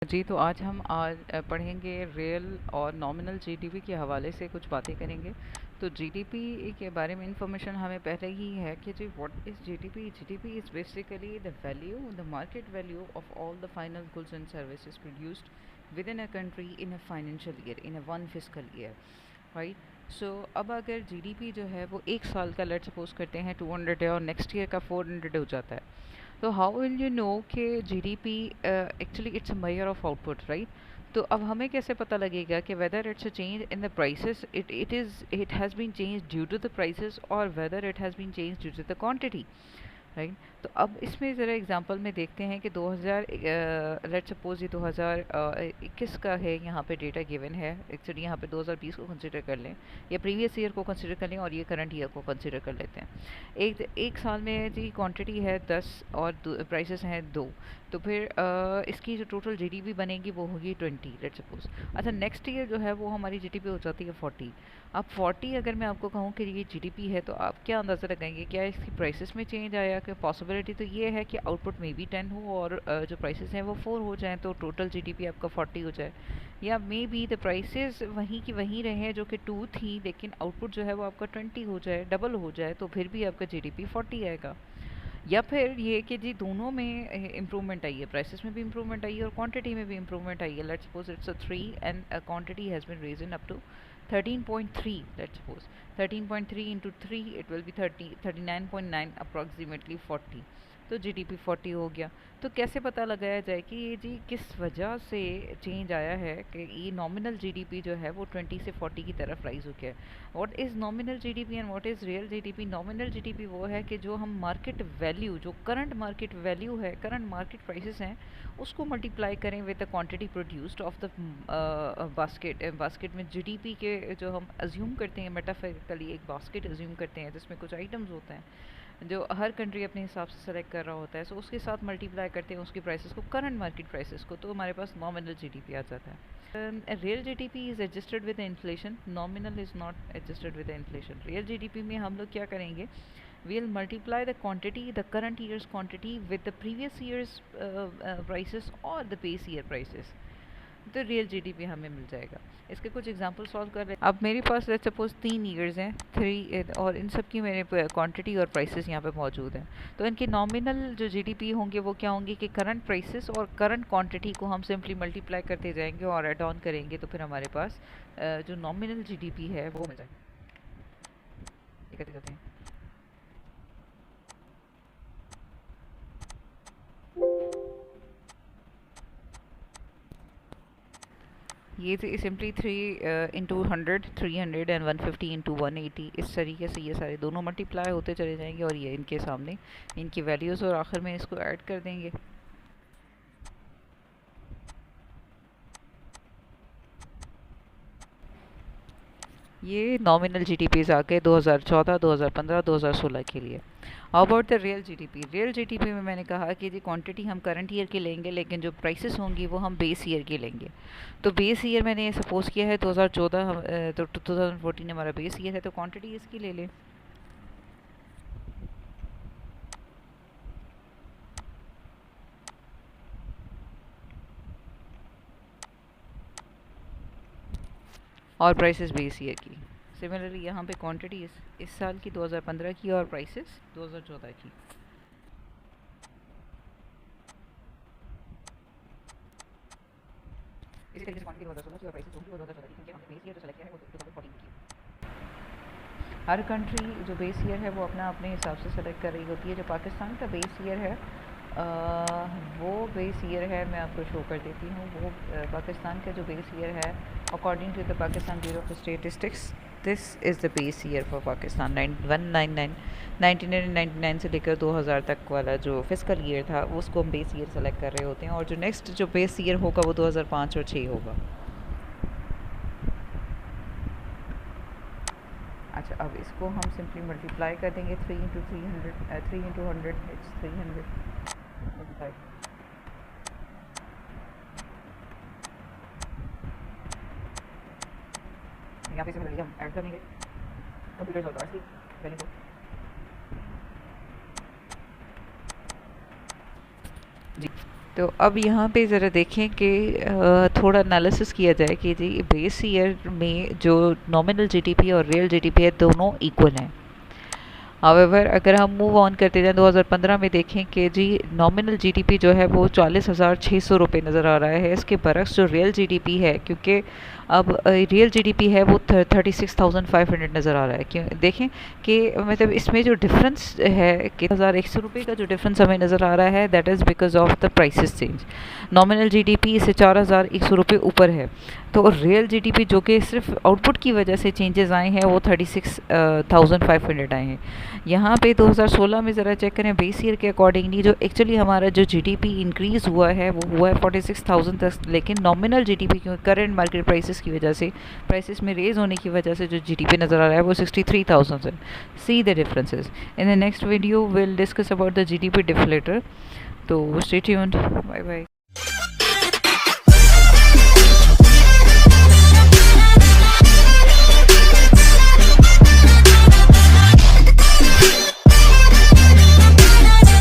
जी, तो आज पढ़ेंगे रियल और नॉमिनल जीडीपी के हवाले से कुछ बातें करेंगे। तो जीडीपी के बारे में इंफॉर्मेशन हमें पहले ही है कि जी what is GDP. GDP is basically the value, the market value of all the final goods and services produced within a country in a financial year, in a one fiscal year, right. So अब अगर GDP जो है वो एक साल का let suppose करते हैं 200 है और नेक्स्ट ईयर का 400 हो जाता है, तो हाउ विल यू नो कि GDP actually it's a measure of output, right. तो अब हमें कैसे पता लगेगा कि whether it's a change in the prices, it has been change due to the prices और whether it has been change due to the quantity, right. तो अब इसमें ज़रा एग्जांपल में देखते हैं कि 2000 लेट सपोज ये 2021 का है, यहाँ पे डेटा गिवन है। एक्चुअली यहाँ पे 2020 को कंसिडर कर लें या प्रीवियस ईयर को कंसिडर कर लें और ये करंट ईयर को कंसिडर कर लेते हैं। एक साल में जी क्वांटिटी है 10 और प्राइसेस हैं 2, तो फिर इसकी जो टोटल जीडीपी बनेगी वो होगी 20 लेट सपोज। अच्छा, नेक्स्ट ईयर जो है वो हमारी जीडीपी हो जाती है 40। अब 40 अगर मैं आपको कहूँ कि ये जीडीपी है, तो आप क्या अंदाज़ा लगाएंगे, क्या इसकी प्राइसेस में चेंज आया? कि पॉसिबिलिटी तो ये है कि आउटपुट में भी 10 हो और जो प्राइसेस हैं वो 4 हो जाएं, तो टोटल जीडीपी आपका 40 हो जाए। या मे बी द प्राइसेस वहीं की वहीं रहे जो कि 2 थी, लेकिन आउटपुट जो है वो आपका 20 हो जाए, डबल हो जाए, तो फिर भी आपका जीडीपी 40 आएगा। या फिर ये कि जी दोनों में इम्प्रूवमेंट आई है, प्राइसेस में भी इम्प्रूवमेंट आई है और क्वांटिटी में भी इम्प्रूवमेंट आई है। Let's suppose it's a 3 and quantity has been risen up to 13.3। Let's suppose 13.3 into 3 it will be 39.9 approximately 40, तो जीडीपी 40 हो गया। तो कैसे पता लगाया जाए कि ये जी किस वजह से चेंज आया है कि ये नॉमिनल जीडीपी जो है वो 20 से 40 की तरफ राइज हो गया है? What is nominal GDP and what is real GDP? Nominal GDP वो है कि जो हम मार्केट वैल्यू, जो करंट मार्केट वैल्यू है, करंट मार्केट प्राइसेस हैं, उसको मल्टीप्लाई करें with the quantity produced of the basket में जीडीपी के जो हम अज्यूम करते हैं, मेटाफोरिकली एक बास्केट अज्यूम करते हैं जिसमें कुछ आइटम्स होते हैं जो हर कंट्री अपने हिसाब से सेलेक्ट कर रहा होता है, सो उसके साथ मल्टीप्लाई करते हैं उसकी प्राइसेस को, करंट मार्केट प्राइसेस को, तो हमारे पास नॉमिनल जीडीपी आ जाता है। Real GDP is adjusted with inflation, nominal is not adjusted with inflation. Real GDP में हम लोग क्या करेंगे, we'll multiply the quantity, the current year's quantity with the previous year's prices or the base year prices, तो real GDP हमें मिल जाएगा। इसके कुछ एग्जांपल सॉल्व कर रहे हैं। अब मेरे पास लेट्स सपोज 3 ईयर्स हैं, 3 और इन सब की मेरे क्वांटिटी और प्राइसेस यहाँ पे मौजूद हैं। तो इनके नॉमिनल जो जीडीपी होंगे वो क्या होंगे कि करंट प्राइसेस और करंट क्वांटिटी को हम सिंपली मल्टीप्लाई करते जाएंगे और एड ऑन करेंगे, तो फिर हमारे पास जो नॉमिनल जीडीपी है वो मिल जाएगी। ये कैसे करते हैं? ये सिंपली 3 इंटू 100, 300 एंड 150 इंटू 180, इस तरीके से ये सारे दोनों मल्टीप्लाई होते चले जाएंगे और ये इनके सामने इनकी वैल्यूज़, और आखिर में इसको ऐड कर देंगे। ये नॉमिनल जीडीपीज आ गए 2014, 2015, 2016 के लिए। How about the real GDP? Real GDP में मैंने कहा कि जी क्वांटिटी हम करंट ईयर की लेंगे, लेकिन जो प्राइसेस होंगी वो हम बेस ईयर की लेंगे। तो बेस ईयर मैंने सपोज किया है 2014, तो 2014 हमारा बेस ईयर है, तो क्वांटिटी इसकी ले लें। और प्राइसेस बेस ईयर की। सिमिलरली यहाँ पे क्वांटिटी इस साल की 2015 की और प्राइसेस 2014 की। इसी तरीके से क्वांटिटी 2016 की और प्राइसेस होंगी 2014 की, क्योंकि हमने बेस ईयर जो सेलेक्ट किया है वो 2014 की। हर कंट्री जो बेस ईयर है वो अपना अपने हिसाब से सेलेक्ट कर रही होती है। जो पाकिस्तान का बेस ईयर है, वो बेस ईयर है, मैं आपको शो कर देती हूँ। वो पाकिस्तान का जो बेस ईयर है, according to the Pakistan bureau of statistics, this is the base year for Pakistan. 1999 से लेकर 2000 तक वाला जो फिस्कल ईयर था उसको हम बेस ईयर सेलेक्ट कर रहे होते हैं, और जो नेक्स्ट जो बेस ईयर होगा वो 2005 और 6 होगा। अच्छा, अब इसको हम सिंपली मल्टीप्लाई कर देंगे 3 इंटू 300, 3 इंटू 100 इट्स 300 मल्टीप्लाई। यहाँ पे सिमिलरली हम ऐड करेंगे कंप्यूटर सॉल्वर की वैल्यू को। जी, तो अब यहाँ पे ज़रा देखें कि थोड़ा एनालिसिस किया जाए कि जी बेस ईयर में जो नॉमिनल जीडीपी और रियल जीडीपी है दोनों इक्वल हैं। हावेवर अगर हम मूव ऑन करते जाएं 2015 में देखें कि जी नॉमिनल जीडीपी जो है वो 40,600 रुपये नज़र आ रहा है। इसके बरक्स जो रियल जीडीपी है, क्योंकि अब रियल जीडीपी है वो 36,500 नज़र आ रहा है। क्यों देखें कि मतलब इसमें जो डिफरेंस है कि 1,100 रुपये का जो डिफरेंस हमें नज़र आ रहा है, that is because of the prices change. Nominal GDP से 4,100 रुपये ऊपर है, तो रियल जीडीपी जो कि सिर्फ आउटपुट की वजह से चेंजेस आए हैं वो 36,500 आए हैं। यहाँ पे 2016 में ज़रा चेक करें बेस ईयर के अकॉर्डिंगली जो एक्चुअली हमारा जो जीडीपी इंक्रीज़ हुआ है वो हुआ है 46,000 तक, लेकिन नॉमिनल जीडीपी क्योंकि करंट मार्केट प्राइसेस की वजह से, प्राइसेस में रेज होने की वजह से जो जीडीपी नज़र आ रहा है वो 63,000 है। See the differences in the next video will discuss about the GDP deflator. तो स्टे ट्यून्ड, बाय बाय।